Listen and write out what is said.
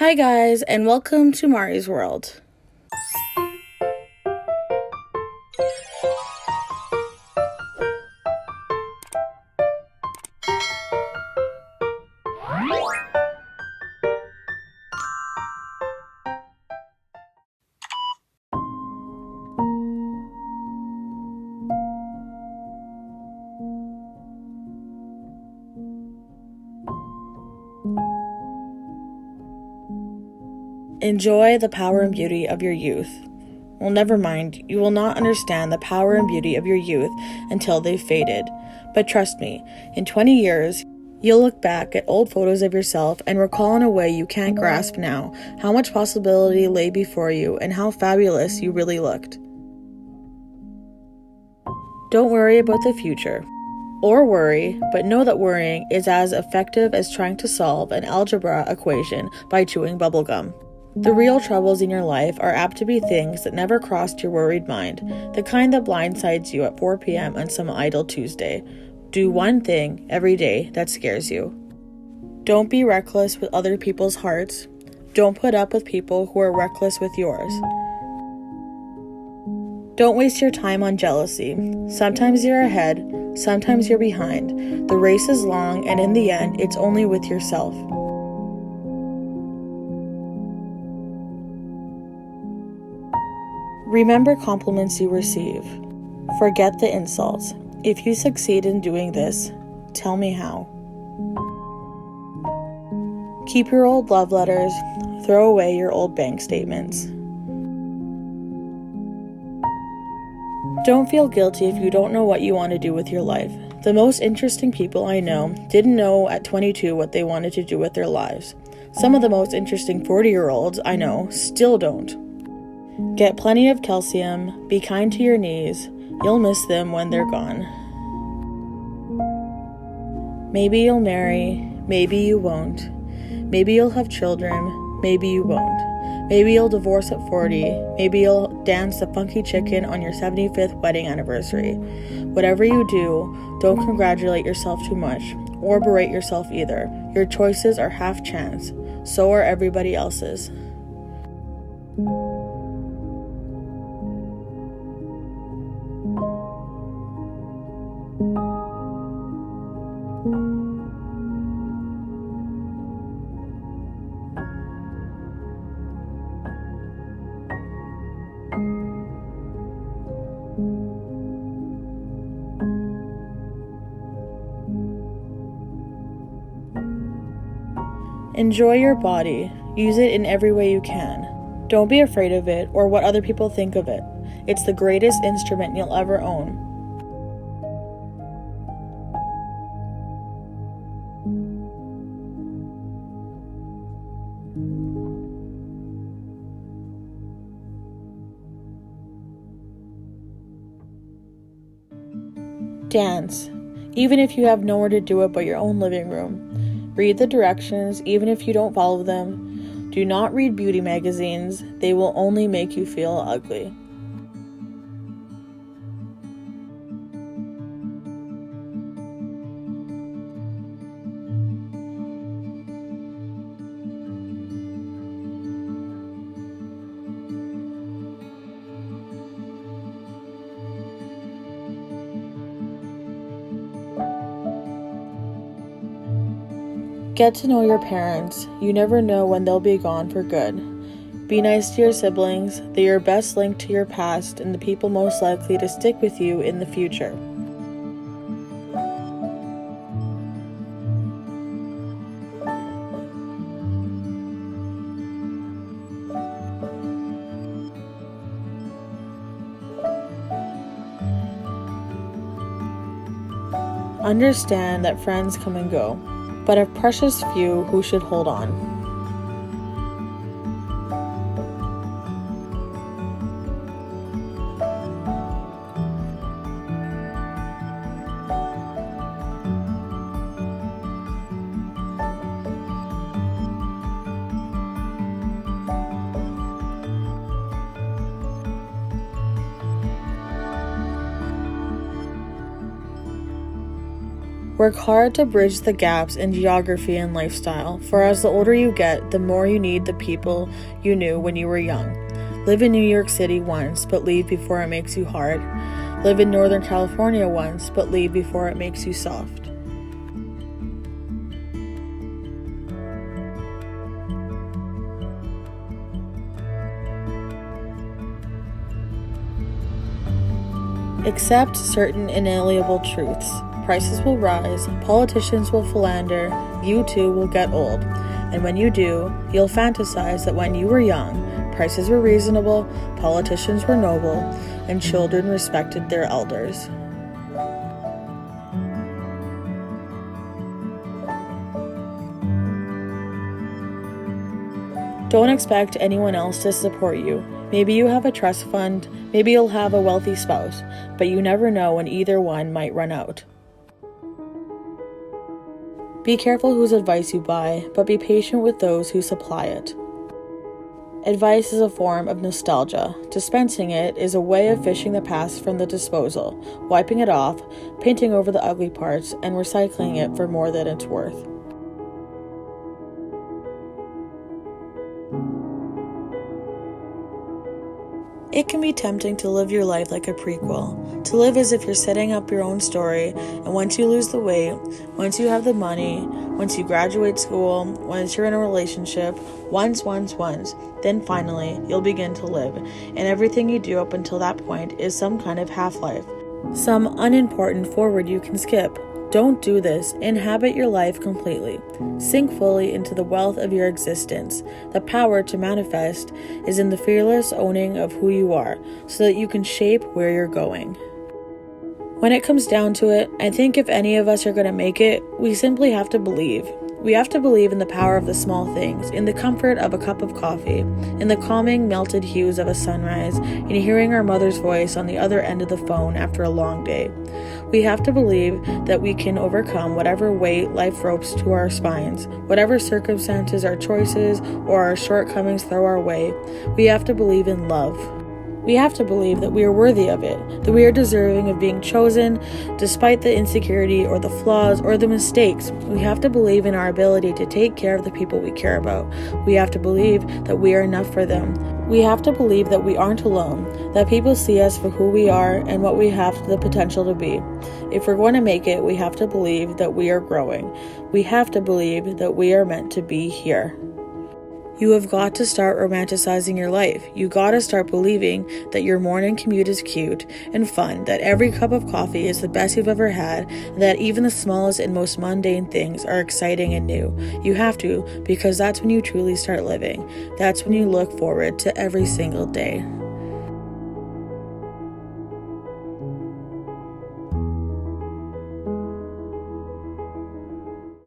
Hi guys, and welcome to Mari's World. Enjoy the power and beauty of your youth. Well, never mind, you will not understand the power and beauty of your youth until they've faded. But trust me, in 20 years, you'll look back at old photos of yourself and recall in a way you can't grasp now how much possibility lay before you and how fabulous you really looked. Don't worry about the future. Or worry, but know that worrying is as effective as trying to solve an algebra equation by chewing bubblegum. The real troubles in your life are apt to be things that never crossed your worried mind, the kind that blindsides you at 4 p.m. on some idle Tuesday. Do one thing every day that scares you. Don't be reckless with other people's hearts. Don't put up with people who are reckless with yours. Don't waste your time on jealousy. Sometimes you're ahead, sometimes you're behind. The race is long, and in the end, it's only with yourself. Remember compliments you receive. Forget the insults. If you succeed in doing this, tell me how. Keep your old love letters. Throw away your old bank statements. Don't feel guilty if you don't know what you want to do with your life. The most interesting people I know didn't know at 22 what they wanted to do with their lives. Some of the most interesting 40-year-olds I know still don't. Get plenty of calcium, be kind to your knees, you'll miss them when they're gone. Maybe you'll marry, maybe you won't. Maybe you'll have children, maybe you won't. Maybe you'll divorce at 40, maybe you'll dance the funky chicken on your 75th wedding anniversary. Whatever you do, don't congratulate yourself too much, or berate yourself either. Your choices are half chance, so are everybody else's. Enjoy your body. Use it in every way you can. Don't be afraid of it or what other people think of it. It's the greatest instrument you'll ever own. Dance, even if you have nowhere to do it but your own living room. Read the directions, even if you don't follow them. Do not read beauty magazines. They will only make you feel ugly. Get to know your parents. You never know when they'll be gone for good. Be nice to your siblings. They're your best link to your past and the people most likely to stick with you in the future. Understand that friends come and go, but a precious few who should hold on. Work hard to bridge the gaps in geography and lifestyle, for as the older you get, the more you need the people you knew when you were young. Live in New York City once, but leave before it makes you hard. Live in Northern California once, but leave before it makes you soft. Accept certain inalienable truths. Prices will rise, politicians will philander, you too will get old. And when you do, you'll fantasize that when you were young, prices were reasonable, politicians were noble, and children respected their elders. Don't expect anyone else to support you. Maybe you have a trust fund, maybe you'll have a wealthy spouse, but you never know when either one might run out. Be careful whose advice you buy, but be patient with those who supply it. Advice is a form of nostalgia. Dispensing it is a way of fishing the past from the disposal, wiping it off, painting over the ugly parts, and recycling it for more than it's worth. It can be tempting to live your life like a prequel, to live as if you're setting up your own story, and once you lose the weight, once you have the money, once you graduate school, once you're in a relationship, once, then finally you'll begin to live, and everything you do up until that point is some kind of half-life, some unimportant foreword you can skip. Don't do this. Inhabit your life completely. Sink fully into the wealth of your existence. The power to manifest is in the fearless owning of who you are, so that you can shape where you're going. When it comes down to it, I think if any of us are going to make it, we simply have to believe. We have to believe in the power of the small things, in the comfort of a cup of coffee, in the calming, melted hues of a sunrise, in hearing our mother's voice on the other end of the phone after a long day. We have to believe that we can overcome whatever weight life ropes to our spines, whatever circumstances our choices or our shortcomings throw our way. We have to believe in love. We have to believe that we are worthy of it, that we are deserving of being chosen despite the insecurity or the flaws or the mistakes. We have to believe in our ability to take care of the people we care about. We have to believe that we are enough for them. We have to believe that we aren't alone, that people see us for who we are and what we have the potential to be. If we're going to make it, we have to believe that we are growing. We have to believe that we are meant to be here. You have got to start romanticizing your life. You got to start believing that your morning commute is cute and fun, that every cup of coffee is the best you've ever had, and that even the smallest and most mundane things are exciting and new. You have to, because that's when you truly start living. That's when you look forward to every single day.